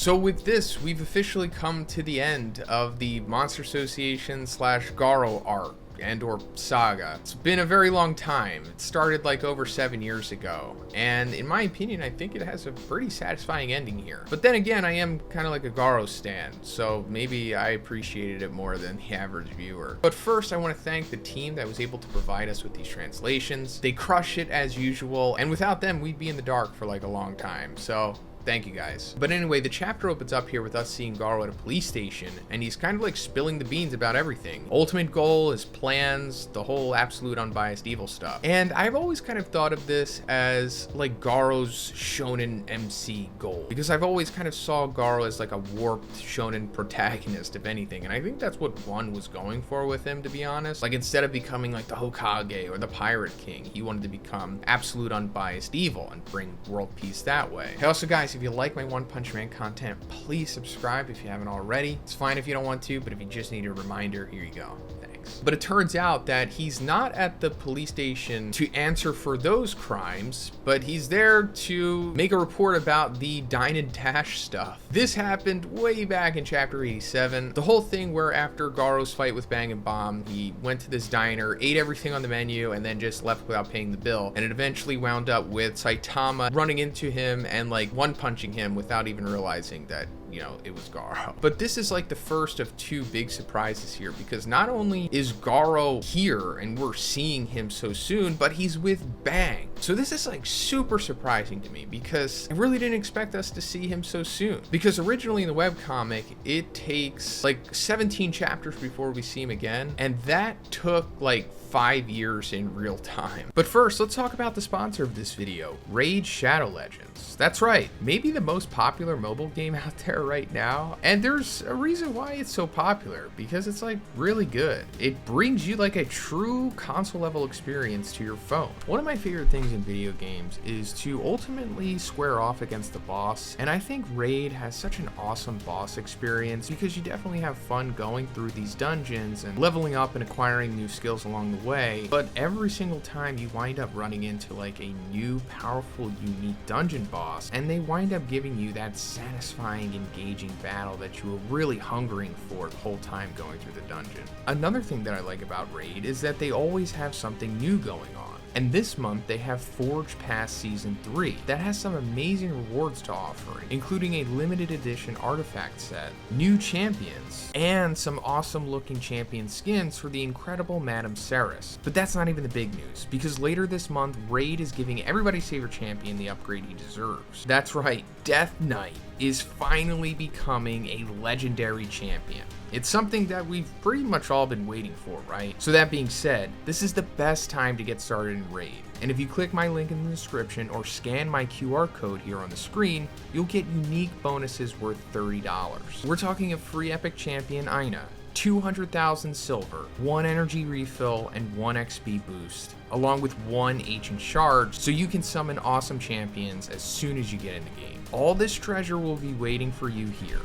So with this, we've officially come to the end of the Monster Association / GAROU arc and or saga. It's been a very long time. It started like over 7 years ago, and in my opinion, I think it has a pretty satisfying ending here. But then again, I am kind of like a GAROU stan, so maybe I appreciated it more than the average viewer. But first, I want to thank the team that was able to provide us with these translations. They crush it as usual, and without them, we'd be in the dark for like a long time. So thank you guys. But anyway, the chapter opens up here with us seeing GAROU at a police station, and he's kind of like spilling the beans about everything. Ultimate goal, his plans, the whole absolute unbiased evil stuff. And I've always kind of thought of this as like GAROU's shonen MC goal, because I've always kind of saw GAROU as like a warped shonen protagonist, if anything. And I think that's what one was going for with him, to be honest. Like, instead of becoming like the Hokage or the Pirate King, he wanted to become absolute unbiased evil and bring world peace that way. Hey, also guys, if you like my One Punch Man content, please subscribe if you haven't already. It's fine if you don't want to, but if you just need a reminder, here you go. Thanks. But it turns out that he's not at the police station to answer for those crimes, but he's there to make a report about the Dine and Dash stuff. This happened way back in chapter 87. The whole thing where after GAROU's fight with Bang and Bomb, he went to this diner, ate everything on the menu, and then just left without paying the bill. And it eventually wound up with Saitama running into him and like one-punching him without even realizing that, you know, it was GAROU. But this is like the first of two big surprises here, because not only is GAROU here and we're seeing him so soon, but he's with Bang. So this is like super surprising to me, because I really didn't expect us to see him so soon. Because originally in the webcomic, it takes like 17 chapters before we see him again, and that took like 5 years in real time. But first, let's talk about the sponsor of this video, Raid Shadow Legends. That's right, maybe the most popular mobile game out there right now, and there's a reason why it's so popular, because it's like really good. It brings you like a true console level experience to your phone. One of my favorite things in video games is to ultimately square off against the boss, and I think Raid has such an awesome boss experience, because you definitely have fun going through these dungeons and leveling up and acquiring new skills along the way, but every single time you wind up running into like a new, powerful, unique dungeon boss, and they wind up giving you that satisfying, engaging battle that you were really hungering for the whole time going through the dungeon. Another thing that I like about Raid is that they always have something new going on. And this month, they have Forge Pass Season 3 that has some amazing rewards to offer, including a limited edition artifact set, new champions, and some awesome looking champion skins for the incredible Madame Ceres. But that's not even the big news, because later this month, Raid is giving everybody's favorite champion the upgrade he deserves. That's right, Death Knight is finally becoming a legendary champion. It's something that we've pretty much all been waiting for, right? So that being said, this is the best time to get started in Raid. And if you click my link in the description or scan my QR code here on the screen, you'll get unique bonuses worth $30. We're talking a free epic champion, Aina, 200,000 silver, 1 energy refill, and 1 XP boost, along with 1 ancient shard, so you can summon awesome champions as soon as you get in the game. All this treasure will be waiting for you here.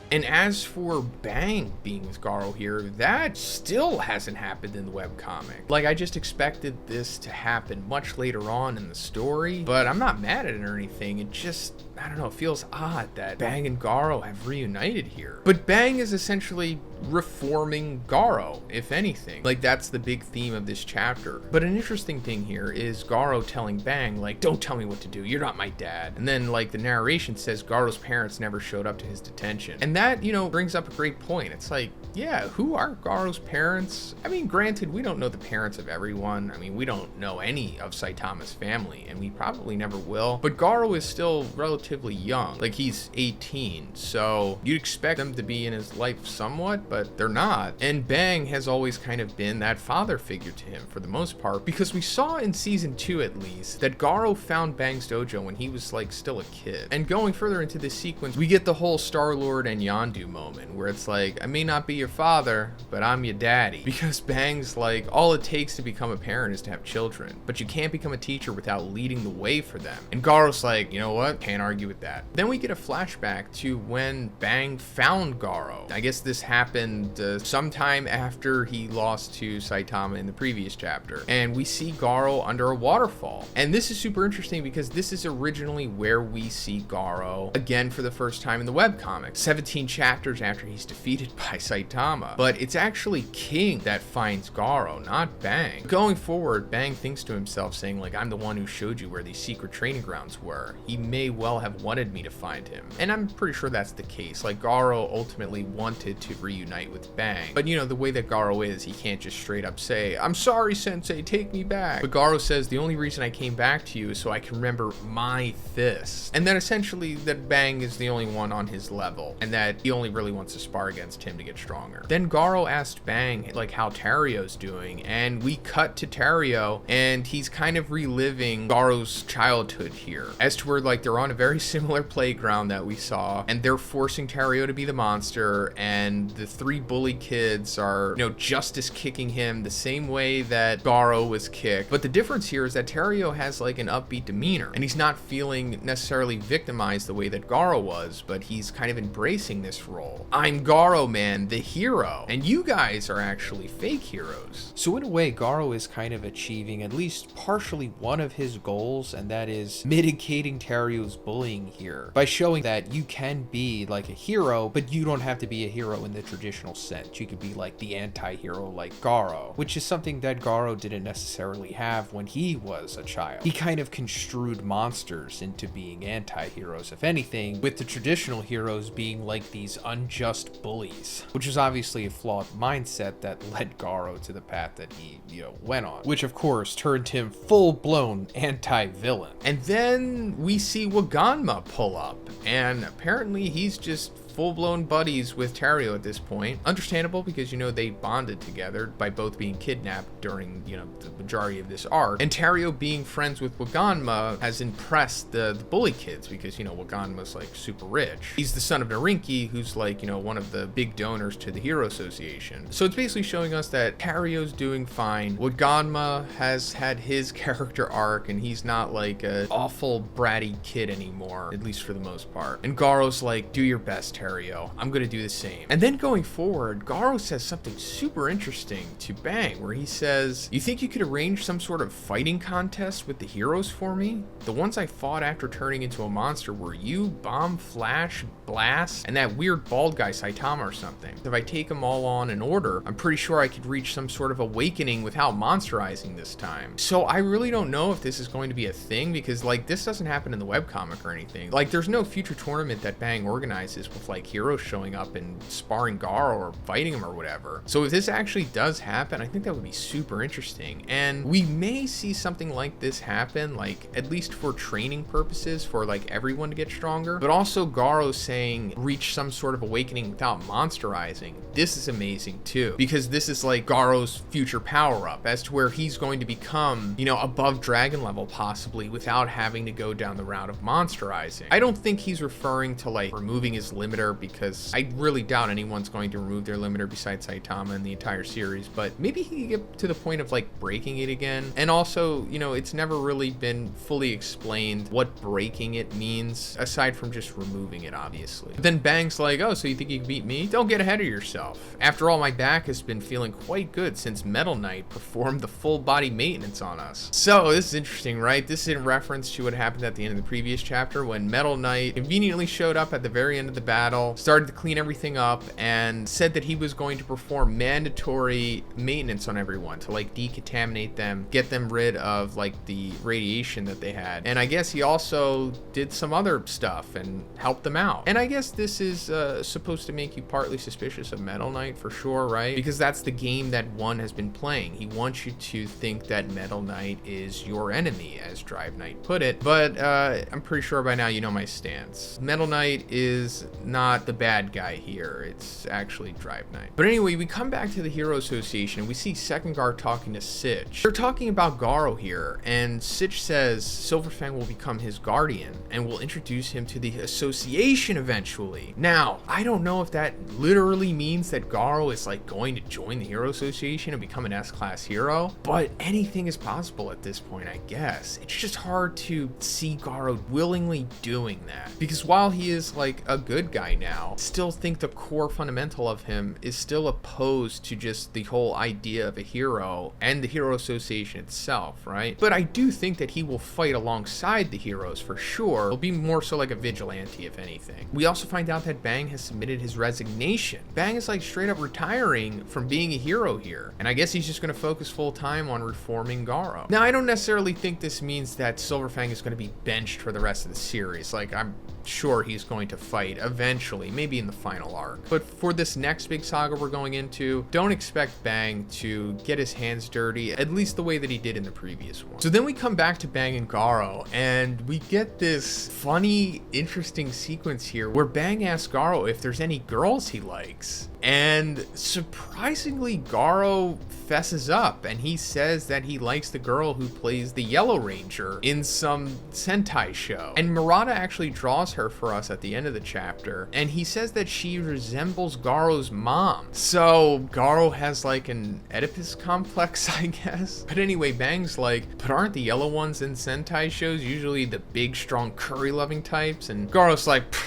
And as for Bang being with GAROU here, that still hasn't happened in the webcomic. Like, I just expected this to happen much later on in the story, but I'm not mad at it or anything. It just, I don't know, it feels odd that Bang and GAROU have reunited here. But Bang is essentially reforming GAROU, if anything. Like, that's the big theme of this chapter. But an interesting thing here is GAROU telling Bang, like, don't tell me what to do, you're not my dad. And then, like, the narration says GAROU's parents never showed up to his detention. And that, you know, brings up a great point. It's like, yeah, who are GAROU's parents? I mean, granted, we don't know the parents of everyone. I mean, we don't know any of Saitama's family, and we probably never will. But GAROU is still relatively young. Like, he's 18, so you'd expect them to be in his life somewhat, but they're not. And Bang has always kind of been that father figure to him for the most part, because we saw in season 2 at least that GAROU found Bang's dojo when he was like still a kid. And going further into this sequence, we get the whole Star-Lord and Yondu moment where it's like, I may not be your father, but I'm your daddy. Because Bang's like, all it takes to become a parent is to have children, but you can't become a teacher without leading the way for them. And Garou's like, you know what? Can't argue with that. Then we get a flashback to when Bang found Garou. I guess this happened sometime after he lost to Saitama in the previous chapter. And we see Garou under a waterfall. And this is super interesting because this is originally where we see Garou again for the first time in the webcomic, 17 chapters after he's defeated by Saitama. But it's actually King that finds Garou, not Bang. Going forward, Bang thinks to himself saying like, I'm the one who showed you where these secret training grounds were. He may well have wanted me to find him. And I'm pretty sure that's the case. Like Garou ultimately wanted to reunite with Bang. But you know, the way that Garou is, he can't just straight up say, I'm sorry, Sensei, take me back. But Garou says, the only reason I came back to you is so I can remember my fist. And then essentially that Bang is the only one on his level and that he only really wants to spar against him to get stronger. Then Garou asked Bang like how Tario's doing, and we cut to Tario and he's kind of reliving Garou's childhood here, as to where like they're on a very similar playground that we saw and they're forcing Tario to be the monster, and the three bully kids are, you know, justice kicking him the same way that Garou was kicked. But the difference here is that Tario has like an upbeat demeanor and he's not feeling necessarily victimized the way that Garou was, but he's kind of embracing this role. I'm Garou, man, the hero, and you guys are actually fake heroes. So in a way, Garou is kind of achieving at least partially one of his goals, and that is mitigating Tario's bullying here by showing that you can be like a hero, but you don't have to be a hero in the traditional sense. You could be like the anti-hero like Garou, which is something that Garou didn't necessarily have when he was a child. He kind of construed monsters into being anti-heroes, if anything, with the traditional heroes being like these unjust bullies, which is obviously a flawed mindset that led Garou to the path that he, went on, which of course turned him full-blown anti-villain. And then we see Waganma pull up, and apparently he's just full-blown buddies with Tario at this point. Understandable, because they bonded together by both being kidnapped during the majority of this arc, and Tario being friends with Waganma has impressed the bully kids because Waganma's like super rich. He's the son of Narinki, who's like one of the big donors to the Hero Association. So it's basically showing us that Tario's doing fine. Waganma has had his character arc and he's not like a awful bratty kid anymore, at least for the most part. And Garou's like, do your best, Tario. I'm gonna do the same. And then going forward, Garou says something super interesting to Bang, where he says, you think you could arrange some sort of fighting contest with the heroes for me? The ones I fought after turning into a monster were you, Bomb, Flash, Blast, and that weird bald guy Saitama or something. If I take them all on in order, I'm pretty sure I could reach some sort of awakening without monsterizing this time. So I really don't know if this is going to be a thing, because like this doesn't happen in the webcomic or anything. Like there's no future tournament that Bang organizes with like heroes showing up and sparring Garou or fighting him or whatever. So if this actually does happen, I think that would be super interesting. And we may see something like this happen, like at least for training purposes, for like everyone to get stronger, but also Garou saying reach some sort of awakening without monsterizing. This is amazing too, because this is like Garou's future power up, as to where he's going to become, above dragon level possibly without having to go down the route of monsterizing. I don't think he's referring to like removing his limiter, because I really doubt anyone's going to remove their limiter besides Saitama in the entire series, but maybe he could get to the point of like breaking it again. And also, it's never really been fully explained what breaking it means, aside from just removing it, obviously. But then Bang's like, oh, so you think you can beat me? Don't get ahead of yourself. After all, my back has been feeling quite good since Metal Knight performed the full body maintenance on us. So this is interesting, right? This is in reference to what happened at the end of the previous chapter when Metal Knight conveniently showed up at the very end of the battle, started to clean everything up, and said that he was going to perform mandatory maintenance on everyone to like decontaminate them, get them rid of like the radiation that they had. And I guess he also did some other stuff and helped them out. And I guess this is supposed to make you partly suspicious of Metal Knight for sure, right? Because that's the game that one has been playing. He wants you to think that Metal Knight is your enemy, as Drive Knight put it. But I'm pretty sure by now you know my stance. Metal Knight is not not the bad guy here. It's actually Drive Knight. But anyway, we come back to the Hero Association and we see Second Guard talking to Sitch. They're talking about Garou here, and Sitch says Silverfang will become his guardian and will introduce him to the association eventually. Now, I don't know if that literally means that Garou is like going to join the Hero Association and become an S-class hero, but anything is possible at this point, I guess. It's just hard to see Garou willingly doing that, because while he is like a good guy now, still think the core fundamental of him is still opposed to just the whole idea of a hero and the Hero Association itself, right? But I do think that he will fight alongside the heroes for sure. He'll be more so like a vigilante, if anything. We also find out that Bang has submitted his resignation. Bang is like straight up retiring from being a hero here, and I guess he's just going to focus full time on reforming Garou. Now, I don't necessarily think this means that Silverfang is going to be benched for the rest of the series. Like, I'm sure he's going to fight eventually, maybe in the final arc. But for this next big saga we're going into, don't expect Bang to get his hands dirty, at least the way that he did in the previous one. So then we come back to Bang and Garou, and we get this funny, interesting sequence here where Bang asks Garou if there's any girls he likes. And surprisingly, Garou fesses up and he says that he likes the girl who plays the Yellow Ranger in some Sentai show. And Murata actually draws her for us at the end of the chapter, and he says that she resembles Garou's mom. So Garou has like an Oedipus complex, I guess. But anyway, Bang's like, but aren't the yellow ones in Sentai shows usually the big, strong, curry-loving types? And Garou's like, pfft,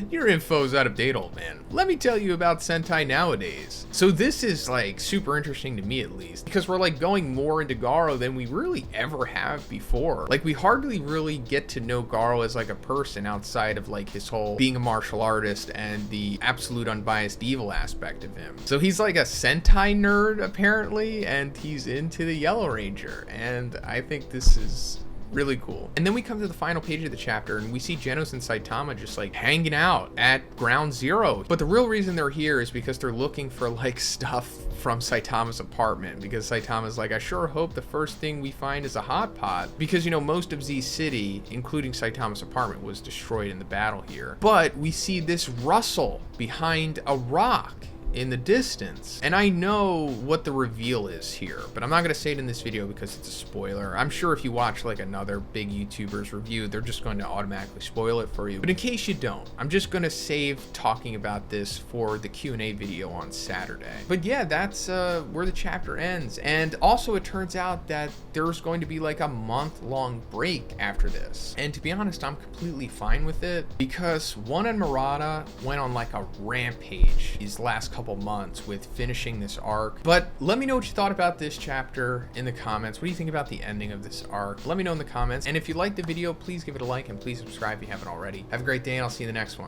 your info's out of date, old man. Let me tell you about Sentai nowadays. So this is like super interesting to me, at least, because we're like going more into Garou than we really ever have before. Like, we hardly really get to know Garou as like a person outside of like his whole being a martial artist and the absolute unbiased evil aspect of him. So he's like a Sentai nerd apparently, and he's into the Yellow Ranger, and I think this is really cool. And then we come to the final page of the chapter and we see Genos and Saitama just like hanging out at Ground Zero. But the real reason they're here is because they're looking for like stuff from Saitama's apartment, because Saitama's like, I sure hope the first thing we find is a hot pot, because you know, most of Z City, including Saitama's apartment, was destroyed in the battle here. But we see this rustle behind a rock in the distance, and I know what the reveal is here, but I'm not going to say it in this video because it's a spoiler. I'm sure if you watch like another big YouTuber's review, they're just going to automatically spoil it for you. But in case you don't, I'm just going to save talking about this for the Q&A video on Saturday. But yeah, that's where the chapter ends. And also, it turns out that there's going to be like a month-long break after this, and to be honest, I'm completely fine with it, because One and Murata went on like a rampage these last couple months with finishing this arc. But let me know what you thought about this chapter in the comments. What do you think about the ending of this arc? Let me know in the comments. And if you liked the video, please give it a like and please subscribe if you haven't already. Have a great day, and I'll see you in the next one.